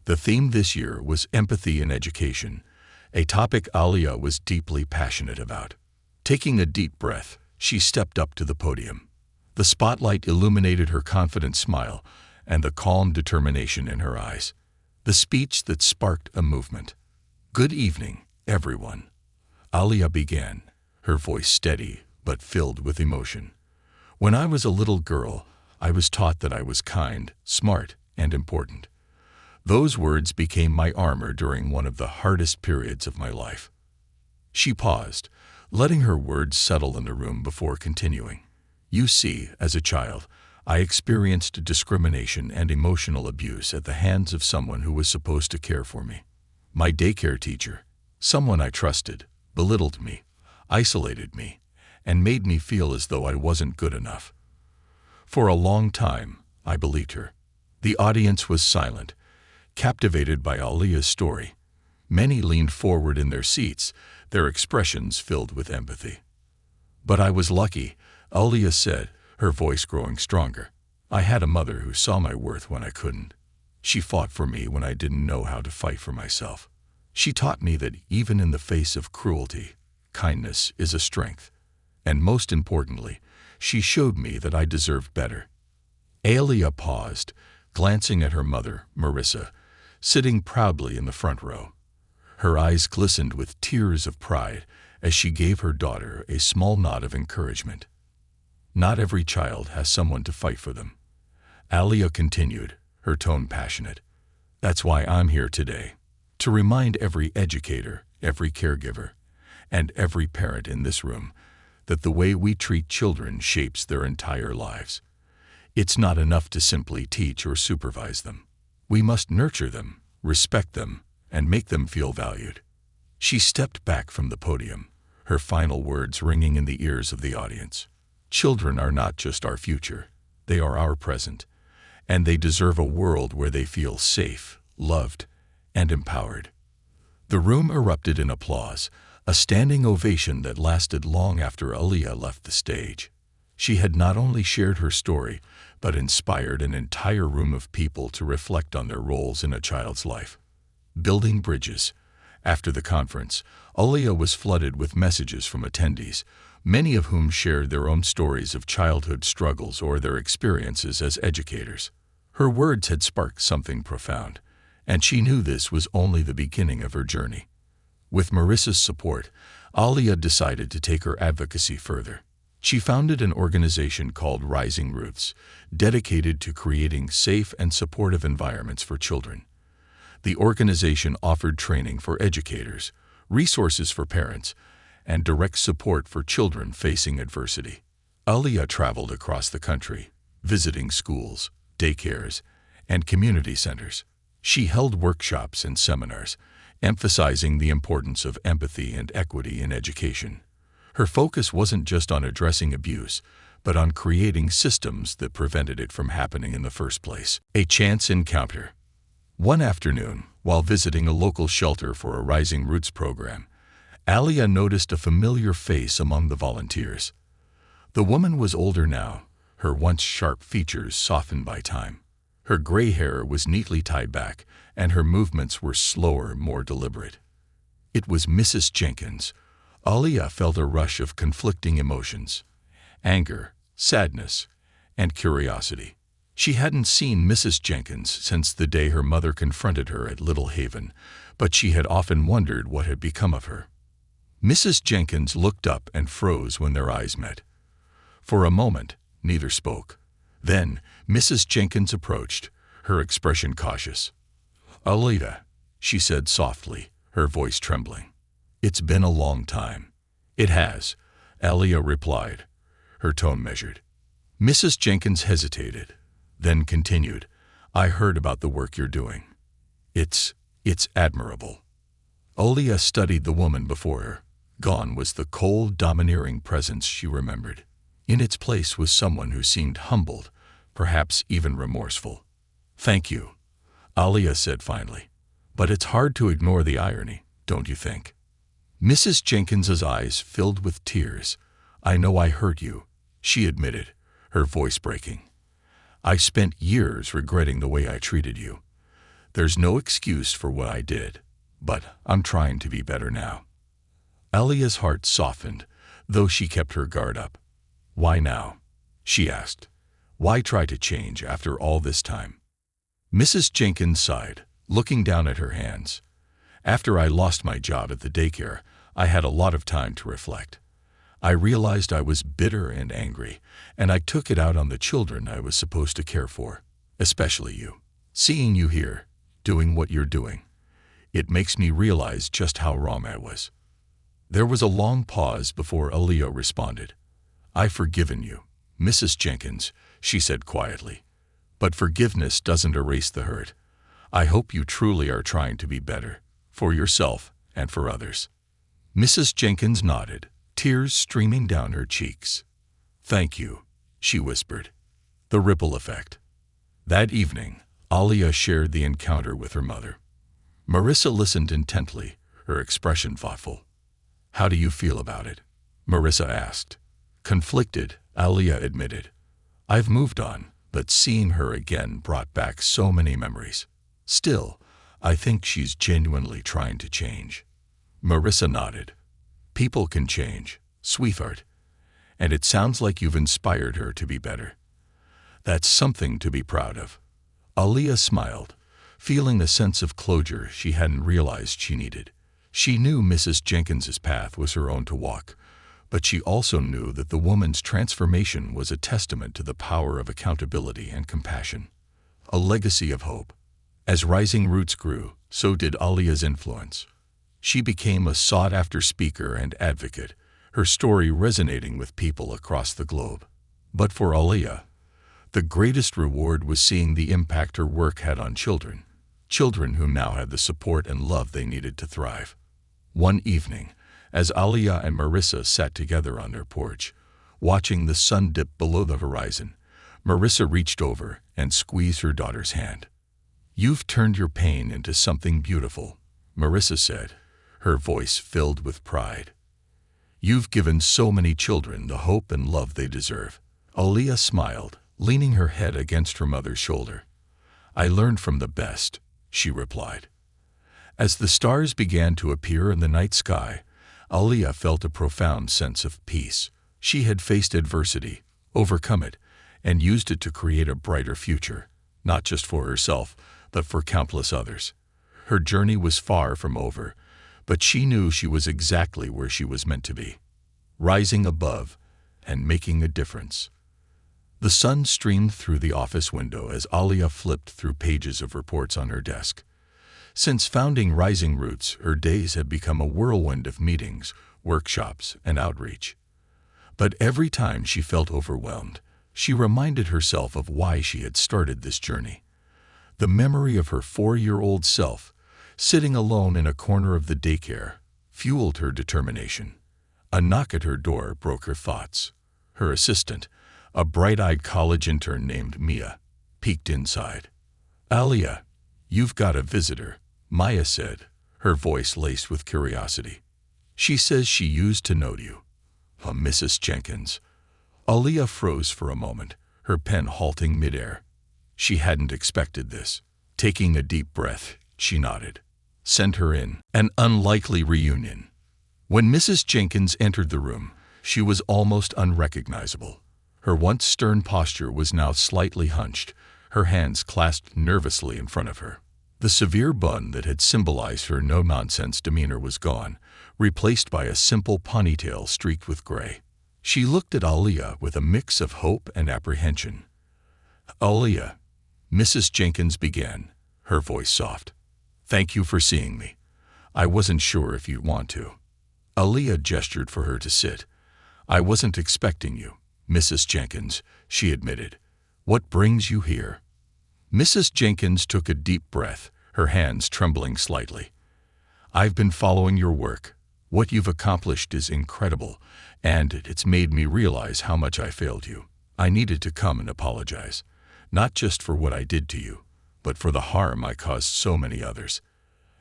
The theme this year was empathy in education, a topic Aaliyah was deeply passionate about. Taking a deep breath, she stepped up to the podium. The spotlight illuminated her confident smile and the calm determination in her eyes. The speech that sparked a movement. "Good evening, everyone," Aaliyah began, her voice steady but filled with emotion. When I was a little girl, I was taught that I was kind, smart, and important. Those words became my armor during one of the hardest periods of my life. She paused, letting her words settle in the room before continuing. You see, as a child, I experienced discrimination and emotional abuse at the hands of someone who was supposed to care for me. My daycare teacher, someone I trusted, belittled me, isolated me, and made me feel as though I wasn't good enough. For a long time, I believed her. The audience was silent, captivated by Alia's story. Many leaned forward in their seats, their expressions filled with empathy. But I was lucky, Alia said, her voice growing stronger. I had a mother who saw my worth when I couldn't. She fought for me when I didn't know how to fight for myself. She taught me that even in the face of cruelty, kindness is a strength. And most importantly, she showed me that I deserved better. Alia paused, glancing at her mother, Marissa, sitting proudly in the front row. Her eyes glistened with tears of pride as she gave her daughter a small nod of encouragement. Not every child has someone to fight for them. Alia continued, her tone passionate. That's why I'm here today, to remind every educator, every caregiver, and every parent in this room that the way we treat children shapes their entire lives. It's not enough to simply teach or supervise them. We must nurture them, respect them, and make them feel valued. She stepped back from the podium, her final words ringing in the ears of the audience. Children are not just our future, they are our present, and they deserve a world where they feel safe, loved, and empowered. The room erupted in applause, a standing ovation that lasted long after Alia left the stage. She had not only shared her story, but inspired an entire room of people to reflect on their roles in a child's life. Building bridges. After the conference, Alia was flooded with messages from attendees, many of whom shared their own stories of childhood struggles or their experiences as educators. Her words had sparked something profound, and she knew this was only the beginning of her journey. With Marissa's support, Alia decided to take her advocacy further. She founded an organization called Rising Roots, dedicated to creating safe and supportive environments for children. The organization offered training for educators, resources for parents, and direct support for children facing adversity. Alia traveled across the country, visiting schools, daycares, and community centers. She held workshops and seminars, emphasizing the importance of empathy and equity in education. Her focus wasn't just on addressing abuse, but on creating systems that prevented it from happening in the first place. A chance encounter. One afternoon, while visiting a local shelter for a Rising Roots program, Alia noticed a familiar face among the volunteers. The woman was older now, her once sharp features softened by time. Her gray hair was neatly tied back, and her movements were slower, more deliberate. It was Mrs. Jenkins. Alia felt a rush of conflicting emotions: anger, sadness, and curiosity. She hadn't seen Mrs. Jenkins since the day her mother confronted her at Little Haven, but she had often wondered what had become of her. Mrs. Jenkins looked up and froze when their eyes met. For a moment, neither spoke. Then, Mrs. Jenkins approached, her expression cautious. "Alita," she said softly, her voice trembling. "It's been a long time." "It has," Alia replied, her tone measured. Mrs. Jenkins hesitated, then continued, "I heard about the work you're doing. It's admirable." Alia studied the woman before her. Gone was the cold, domineering presence she remembered. In its place was someone who seemed humbled, perhaps even remorseful. "Thank you," Alia said finally. "But it's hard to ignore the irony, don't you think?" Mrs. Jenkins's eyes filled with tears. "I know I hurt you," she admitted, her voice breaking. "I spent years regretting the way I treated you. There's no excuse for what I did, but I'm trying to be better now." Alia's heart softened, though she kept her guard up. "Why now?" she asked. "Why try to change after all this time?" Mrs. Jenkins sighed, looking down at her hands. "After I lost my job at the daycare, I had a lot of time to reflect. I realized I was bitter and angry, and I took it out on the children I was supposed to care for, especially you. Seeing you here, doing what you're doing, it makes me realize just how wrong I was." There was a long pause before Aaliyah responded. "I've forgiven you, Mrs. Jenkins," she said quietly. "But forgiveness doesn't erase the hurt. I hope you truly are trying to be better, for yourself and for others." Mrs. Jenkins nodded, tears streaming down her cheeks. "Thank you," she whispered. The ripple effect. That evening, Aaliyah shared the encounter with her mother. Marissa listened intently, her expression thoughtful. "How do you feel about it?" Marissa asked. "Conflicted," Aaliyah admitted. "I've moved on, but seeing her again brought back so many memories. Still, I think she's genuinely trying to change." Marissa nodded. "People can change, sweetheart, and it sounds like you've inspired her to be better. That's something to be proud of." Aaliyah smiled, feeling a sense of closure she hadn't realized she needed. She knew Mrs. Jenkins's path was her own to walk, but she also knew that the woman's transformation was a testament to the power of accountability and compassion. A legacy of hope. As Rising Roots grew, so did Aaliyah's influence. She became a sought-after speaker and advocate, her story resonating with people across the globe. But for Aaliyah, the greatest reward was seeing the impact her work had on children who now had the support and love they needed to thrive. One evening, as Aaliyah and Marissa sat together on their porch, watching the sun dip below the horizon, Marissa reached over and squeezed her daughter's hand. "You've turned your pain into something beautiful," Marissa said, her voice filled with pride. "You've given so many children the hope and love they deserve." Aaliyah smiled, leaning her head against her mother's shoulder. "I learned from the best," she replied. As the stars began to appear in the night sky, Aaliyah felt a profound sense of peace. She had faced adversity, overcome it, and used it to create a brighter future, not just for herself, but for countless others. Her journey was far from over, but she knew she was exactly where she was meant to be, rising above and making a difference. The sun streamed through the office window as Aaliyah flipped through pages of reports on her desk. Since founding Rising Roots, her days had become a whirlwind of meetings, workshops, and outreach. But every time she felt overwhelmed, she reminded herself of why she had started this journey. The memory of her 4-year-old self, sitting alone in a corner of the daycare, fueled her determination. A knock at her door broke her thoughts. Her assistant, a bright-eyed college intern named Mia, peeked inside. "Aaliyah, you've got a visitor," Maya said, her voice laced with curiosity. "She says she used to know you." Mrs. Jenkins." Aaliyah froze for a moment, her pen halting midair. She hadn't expected this. Taking a deep breath, she nodded. "Send her in." An unlikely reunion. When Mrs. Jenkins entered the room, she was almost unrecognizable. Her once stern posture was now slightly hunched, her hands clasped nervously in front of her. The severe bun that had symbolized her no-nonsense demeanor was gone, replaced by a simple ponytail streaked with gray. She looked at Aaliyah with a mix of hope and apprehension. "Aaliyah," Mrs. Jenkins began, her voice soft. "Thank you for seeing me. I wasn't sure if you'd want to." Aaliyah gestured for her to sit. "I wasn't expecting you, Mrs. Jenkins," she admitted. "What brings you here?" Mrs. Jenkins took a deep breath, her hands trembling slightly. "I've been following your work. What you've accomplished is incredible, and it's made me realize how much I failed you. I needed to come and apologize, not just for what I did to you, but for the harm I caused so many others."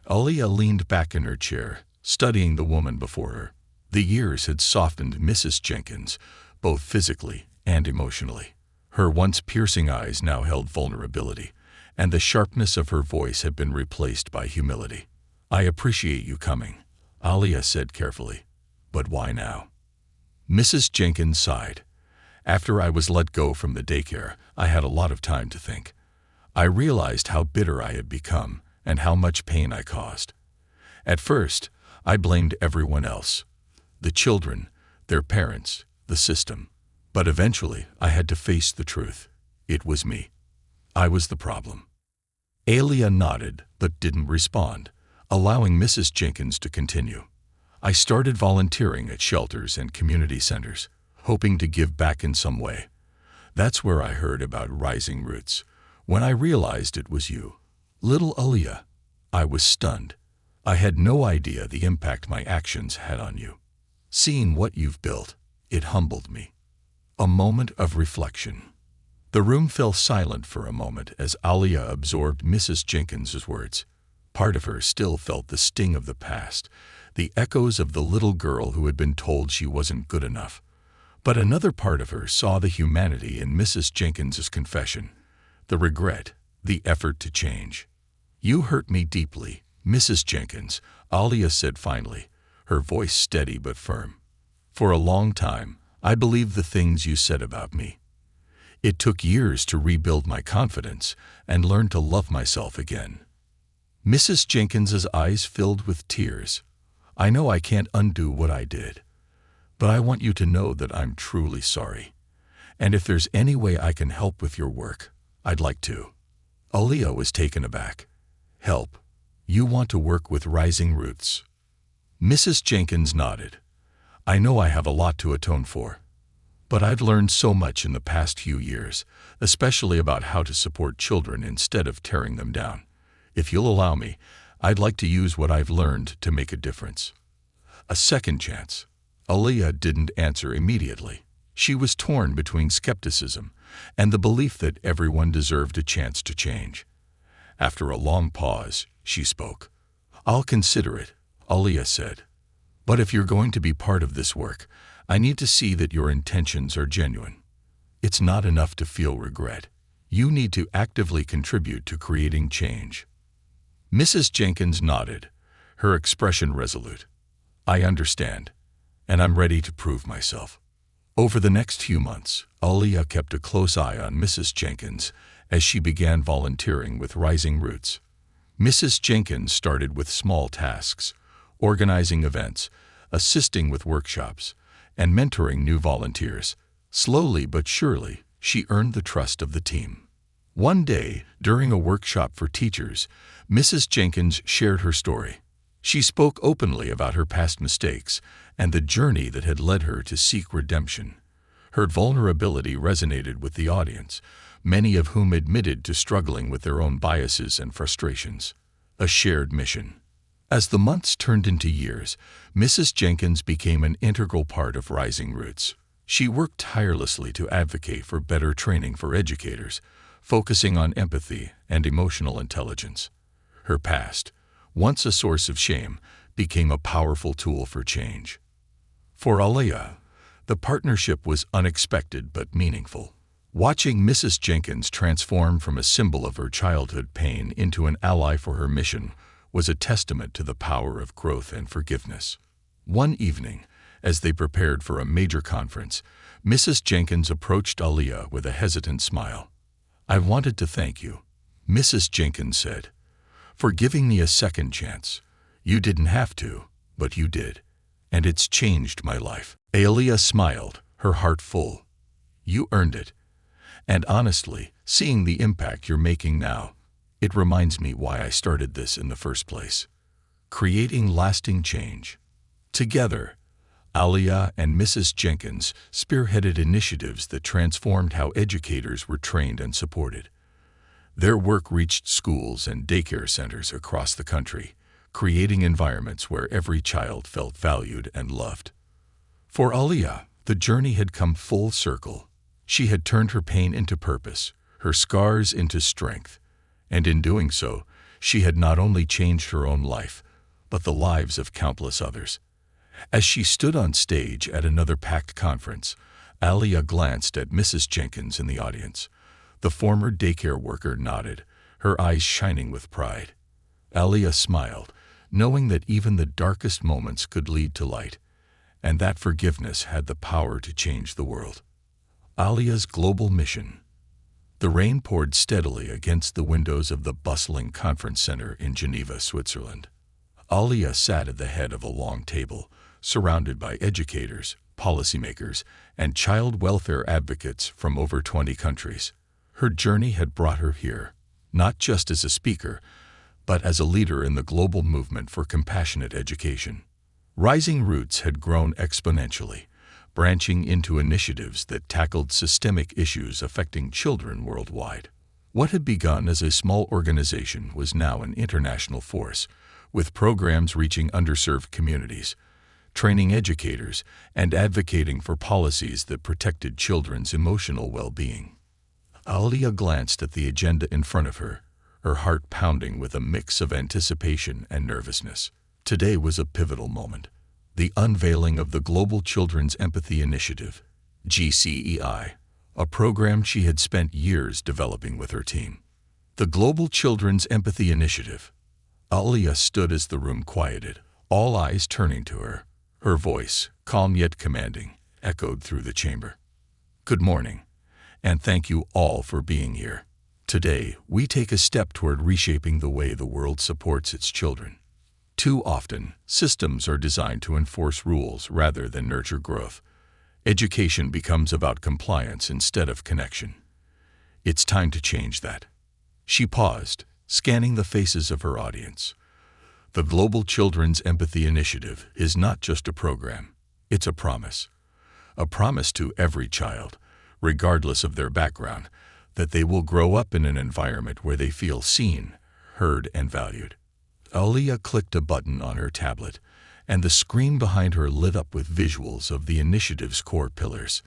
Aaliyah leaned back in her chair, studying the woman before her. The years had softened Mrs. Jenkins, both physically and emotionally. Her once piercing eyes now held vulnerability, and the sharpness of her voice had been replaced by humility. "I appreciate you coming," Aaliyah said carefully. "But why now?" Mrs. Jenkins sighed. "After I was let go from the daycare, I had a lot of time to think. I realized how bitter I had become and how much pain I caused. At first, I blamed everyone else. The children, their parents, the system. But eventually, I had to face the truth. It was me. I was the problem. Alia nodded, but didn't respond, allowing Mrs. Jenkins to continue. I started volunteering at shelters and community centers, hoping to give back in some way. That's where I heard about Rising Roots. When I realized it was you, little Alia, I was stunned. I had no idea the impact my actions had on you. Seeing what you've built, it humbled me. A moment of reflection. The room fell silent for a moment as Alia absorbed Mrs. Jenkins's words. Part of her still felt the sting of the past, the echoes of the little girl who had been told she wasn't good enough. But another part of her saw the humanity in Mrs. Jenkins's confession, the regret, the effort to change. You hurt me deeply, Mrs. Jenkins, Alia said finally, her voice steady but firm. For a long time, I believed the things you said about me. It took years to rebuild my confidence and learn to love myself again. Mrs. Jenkins's eyes filled with tears. I know I can't undo what I did, but I want you to know that I'm truly sorry. And if there's any way I can help with your work, I'd like to. Alia was taken aback. Help? You want to work with Rising Roots? Mrs. Jenkins nodded. I know I have a lot to atone for, but I've learned so much in the past few years, especially about how to support children instead of tearing them down. If you'll allow me, I'd like to use what I've learned to make a difference. A second chance. Alia didn't answer immediately. She was torn between skepticism and the belief that everyone deserved a chance to change. After a long pause, she spoke. I'll consider it, Alia said. But if you're going to be part of this work, I need to see that your intentions are genuine. It's not enough to feel regret. You need to actively contribute to creating change. Mrs. Jenkins nodded, her expression resolute. I understand, and I'm ready to prove myself. Over the next few months, Alia kept a close eye on Mrs. Jenkins as she began volunteering with Rising Roots. Mrs. Jenkins started with small tasks, organizing events, assisting with workshops, and mentoring new volunteers. Slowly but surely, she earned the trust of the team. One day, during a workshop for teachers, Mrs. Jenkins shared her story. She spoke openly about her past mistakes and the journey that had led her to seek redemption. Her vulnerability resonated with the audience, many of whom admitted to struggling with their own biases and frustrations. A shared mission. As the months turned into years, Mrs. Jenkins became an integral part of Rising Roots. She worked tirelessly to advocate for better training for educators, focusing on empathy and emotional intelligence. Her past, once a source of shame, became a powerful tool for change. For Alia, the partnership was unexpected but meaningful. Watching Mrs. Jenkins transform from a symbol of her childhood pain into an ally for her mission was a testament to the power of growth and forgiveness. One evening, as they prepared for a major conference, Mrs. Jenkins approached Alia with a hesitant smile. I wanted to thank you, Mrs. Jenkins said, for giving me a second chance. You didn't have to, but you did, and it's changed my life. Alia smiled, her heart full. You earned it. And honestly, seeing the impact you're making now, it reminds me why I started this in the first place. Creating lasting change. Together, Alia and Mrs. Jenkins spearheaded initiatives that transformed how educators were trained and supported. Their work reached schools and daycare centers across the country, creating environments where every child felt valued and loved. For Alia, the journey had come full circle. She had turned her pain into purpose, her scars into strength, and in doing so, she had not only changed her own life, but the lives of countless others. As she stood on stage at another packed conference, Alia glanced at Mrs. Jenkins in the audience. The former daycare worker nodded, her eyes shining with pride. Alia smiled, knowing that even the darkest moments could lead to light, and that forgiveness had the power to change the world. Alia's global mission. The rain poured steadily against the windows of the bustling conference center in Geneva, Switzerland. Alia sat at the head of a long table, surrounded by educators, policymakers, and child welfare advocates from over 20 countries. Her journey had brought her here, not just as a speaker, but as a leader in the global movement for compassionate education. Rising Roots had grown exponentially, branching into initiatives that tackled systemic issues affecting children worldwide. What had begun as a small organization was now an international force, with programs reaching underserved communities, training educators, and advocating for policies that protected children's emotional well-being. Aliyah glanced at the agenda in front of her, her heart pounding with a mix of anticipation and nervousness. Today was a pivotal moment. The unveiling of the Global Children's Empathy Initiative, GCEI, a program she had spent years developing with her team. The Global Children's Empathy Initiative. Aliyah stood as the room quieted, all eyes turning to her. Her voice, calm yet commanding, echoed through the chamber. Good morning, and thank you all for being here. Today, we take a step toward reshaping the way the world supports its children. Too often, systems are designed to enforce rules rather than nurture growth. Education becomes about compliance instead of connection. It's time to change that. She paused, scanning the faces of her audience. The Global Children's Empathy Initiative is not just a program, it's a promise. A promise to every child, regardless of their background, that they will grow up in an environment where they feel seen, heard, and valued. Aliyah clicked a button on her tablet, and the screen behind her lit up with visuals of the initiative's core pillars.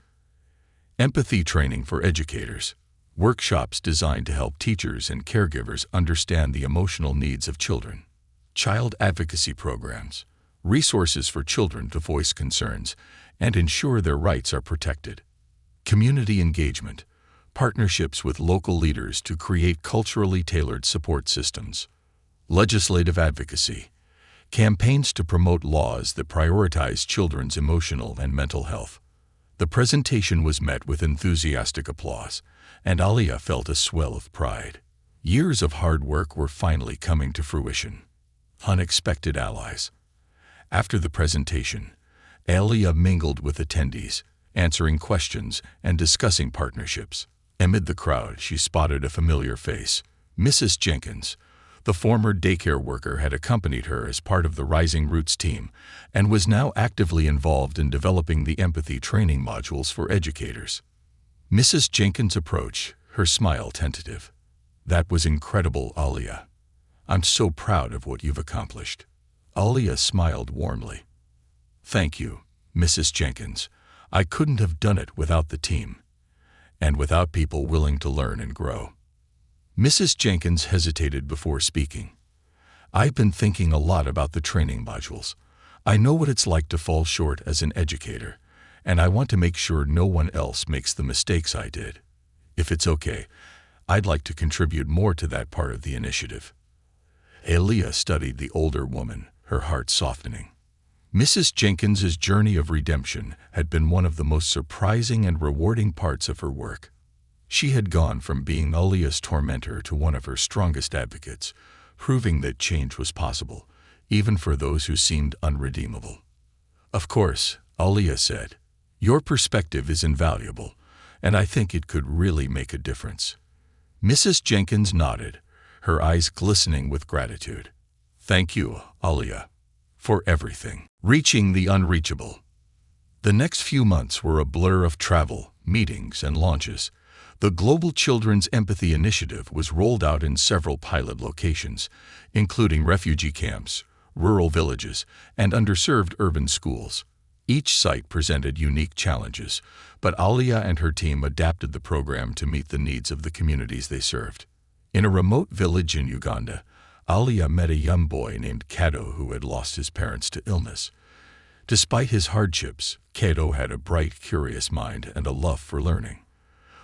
Empathy training for educators, workshops designed to help teachers and caregivers understand the emotional needs of children. Child advocacy programs, resources for children to voice concerns and ensure their rights are protected. Community engagement, partnerships with local leaders to create culturally tailored support systems. Legislative advocacy, campaigns to promote laws that prioritize children's emotional and mental health. The presentation was met with enthusiastic applause, and Aliyah felt a swell of pride. Years of hard work were finally coming to fruition. Unexpected allies. After the presentation, Aliyah mingled with attendees, answering questions and discussing partnerships. Amid the crowd, she spotted a familiar face. Mrs. Jenkins, the former daycare worker, had accompanied her as part of the Rising Roots team and was now actively involved in developing the empathy training modules for educators. Mrs. Jenkins' approach, her smile tentative. That was incredible, Aliyah. I'm so proud of what you've accomplished. Aliyah smiled warmly. Thank you, Mrs. Jenkins. I couldn't have done it without the team, and without people willing to learn and grow. Mrs. Jenkins hesitated before speaking. I've been thinking a lot about the training modules. I know what it's like to fall short as an educator, and I want to make sure no one else makes the mistakes I did. If it's okay, I'd like to contribute more to that part of the initiative. Aliyah studied the older woman, her heart softening. Mrs. Jenkins's journey of redemption had been one of the most surprising and rewarding parts of her work. She had gone from being Aliyah's tormentor to one of her strongest advocates, proving that change was possible, even for those who seemed unredeemable. Of course, Aliyah said, your perspective is invaluable, and I think it could really make a difference. Mrs. Jenkins nodded, her eyes glistening with gratitude. Thank you, Aliyah, for everything. Reaching the unreachable. The next few months were a blur of travel, meetings, and launches. The Global Children's Empathy Initiative was rolled out in several pilot locations, including refugee camps, rural villages, and underserved urban schools. Each site presented unique challenges, but Aliyah and her team adapted the program to meet the needs of the communities they served. In a remote village in Uganda, Aliyah met a young boy named Kato who had lost his parents to illness. Despite his hardships, Kato had a bright, curious mind and a love for learning.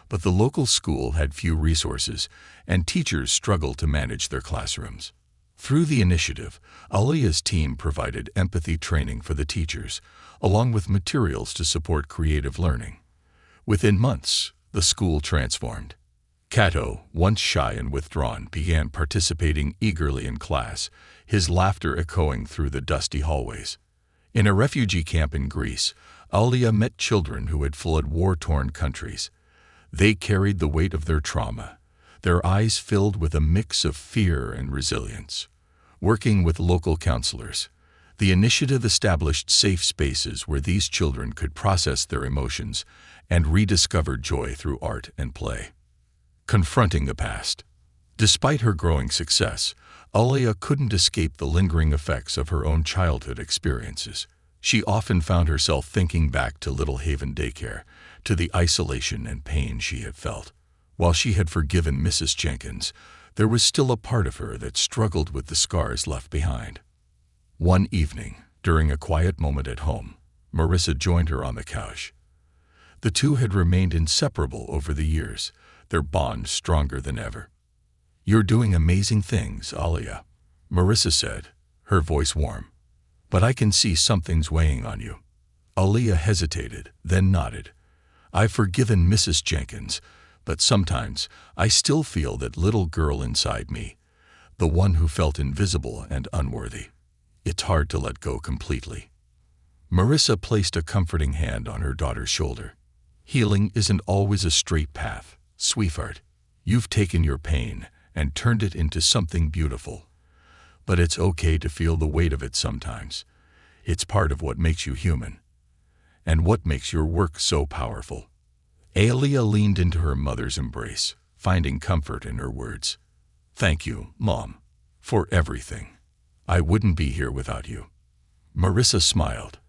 But the local school had few resources, and teachers struggled to manage their classrooms. Through the initiative, Aliyah's team provided empathy training for the teachers, along with materials to support creative learning. Within months, the school transformed. Kato, once shy and withdrawn, began participating eagerly in class, his laughter echoing through the dusty hallways. In a refugee camp in Greece, Aliyah met children who had fled war-torn countries. They carried the weight of their trauma, their eyes filled with a mix of fear and resilience. Working with local counselors, the initiative established safe spaces where these children could process their emotions and rediscover joy through art and play. Confronting the past. Despite her growing success, Aliyah couldn't escape the lingering effects of her own childhood experiences. She often found herself thinking back to Little Haven Daycare, to the isolation and pain she had felt. While she had forgiven Mrs. Jenkins, there was still a part of her that struggled with the scars left behind. One evening, during a quiet moment at home, Marissa joined her on the couch. The two had remained inseparable over the years, their bond stronger than ever. "You're doing amazing things, Aliyah," Marissa said, her voice warm. "But I can see something's weighing on you." Aliyah hesitated, then nodded. "I've forgiven Mrs. Jenkins, but sometimes I still feel that little girl inside me, the one who felt invisible and unworthy. It's hard to let go completely." Marissa placed a comforting hand on her daughter's shoulder. "Healing isn't always a straight path, sweetheart. You've taken your pain and turned it into something beautiful. But it's okay to feel the weight of it sometimes. It's part of what makes you human, and what makes your work so powerful." Aliyah leaned into her mother's embrace, finding comfort in her words. "Thank you, Mom, for everything. I wouldn't be here without you." Marissa smiled.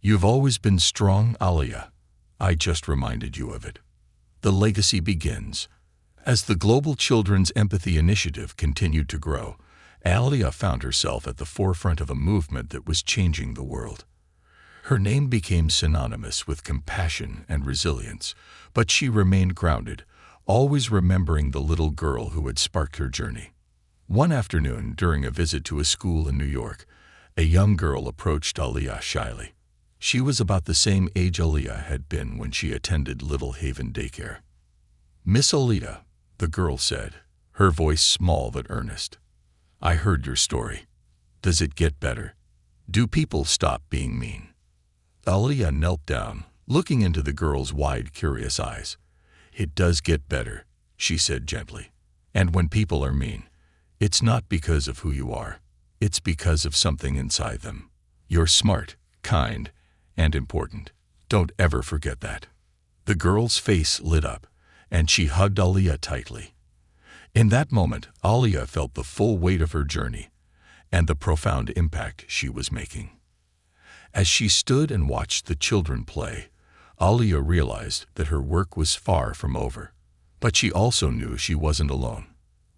"You've always been strong, Aliyah. I just reminded you of it." The legacy begins. As the Global Children's Empathy Initiative continued to grow, Aliyah found herself at the forefront of a movement that was changing the world. Her name became synonymous with compassion and resilience, but she remained grounded, always remembering the little girl who had sparked her journey. One afternoon, during a visit to a school in New York, a young girl approached Aliyah shyly. She was about the same age Aliyah had been when she attended Little Haven Daycare. "Miss Aliyah," the girl said, her voice small but earnest, "I heard your story. Does it get better? Do people stop being mean?" Aliyah knelt down, looking into the girl's wide, curious eyes. "It does get better," she said gently. "And when people are mean, it's not because of who you are. It's because of something inside them. You're smart, kind, and important. Don't ever forget that." The girl's face lit up, and she hugged Aliyah tightly. In that moment, Aliyah felt the full weight of her journey and the profound impact she was making. As she stood and watched the children play, Aliyah realized that her work was far from over. But she also knew she wasn't alone.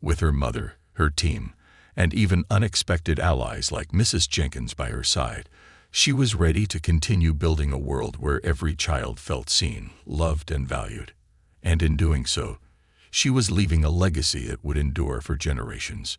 With her mother, her team, and even unexpected allies like Mrs. Jenkins by her side, she was ready to continue building a world where every child felt seen, loved, and valued. And in doing so, she was leaving a legacy that would endure for generations.